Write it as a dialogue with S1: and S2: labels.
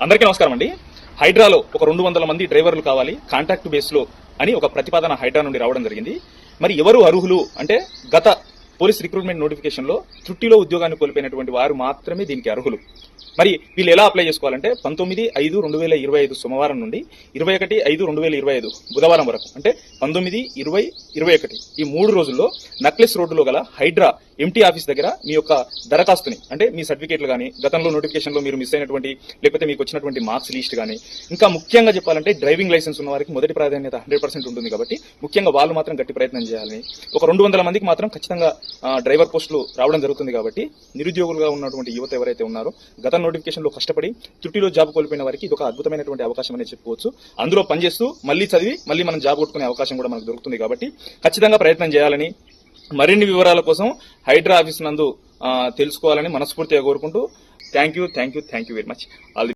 S1: అందరికీ నమస్కారం అండి. హైడ్రాలో ఒక 200 మంది డ్రైవర్లు కావాలి కాంట్రాక్ట్ బేస్ లో అని ఒక ప్రతిపాదన హైడ్రా నుండి రావడం జరిగింది. మరి ఎవరు అర్హులు అంటే గత పోలీస్ రిక్రూట్మెంట్ నోటిఫికేషన్ లో త్రుటిలో ఉద్యోగాన్ని కోల్పోయినటువంటి వారు మాత్రమే దీనికి అర్హులు. మరి వీళ్ళు ఎలా అప్లై చేసుకోవాలంటే 19/5/2025 సోమవారం నుండి 21/5/2025 బుధవారం వరకు అంటే 19, 20, 21 ఈ 3 రోజుల్లో నక్లెస్ రోడ్డులో గల హైడ్రా ఎంటీ ఆఫీస్ దగ్గర మీ యొక్క దరఖాస్తుని అంటే మీ సర్టిఫికేట్లు కానీ గతంలో నోటిఫికేషన్ లో మీరు మిస్ అయినటువంటి లేకపోతే మీకు వచ్చినటువంటి మార్క్స్ లిస్ట్ కానీ ఇంకా ముఖ్యంగా చెప్పాలంటే డ్రైవింగ్ లైసెన్స్ ఉన్న వారికి మొదటి ప్రాధాన్యత 100% ఉంటుంది కాబట్టి ముఖ్యంగా వాళ్ళు మాత్రం గట్టి ప్రయత్నం చేయాలని ఒక 200 మందికి మాత్రం ఖచ్చితంగా డ్రైవర్ పోస్టులు రావడం జరుగుతుంది. కాబట్టి నిరుద్యోగులుగా ఉన్నటువంటి యువత ఎవరైతే ఉన్నారో గత నోటిఫికేషన్ లో కష్టపడి త్రుటిలో జాబ్ కోల్పోయిన వారికి ఇది ఒక అద్భుతమైనటువంటి అవకాశం అనేది చెప్పుకోవచ్చు. అందులో పనిచేస్తూ మళ్ళీ చదివి మళ్ళీ మనం జాబ్ కొట్టుకునే అవకాశం కూడా మనకు దొరుకుతుంది. కాబట్టి ఖచ్చితంగా ప్రయత్నం చేయాలని మరిన్ని వివరాల కోసం హైడ్రా ఆఫీస్ నందు తెలుసుకోవాలని మనస్ఫూర్తిగా కోరుకుంటూ థ్యాంక్ యూ వెరీ మచ్.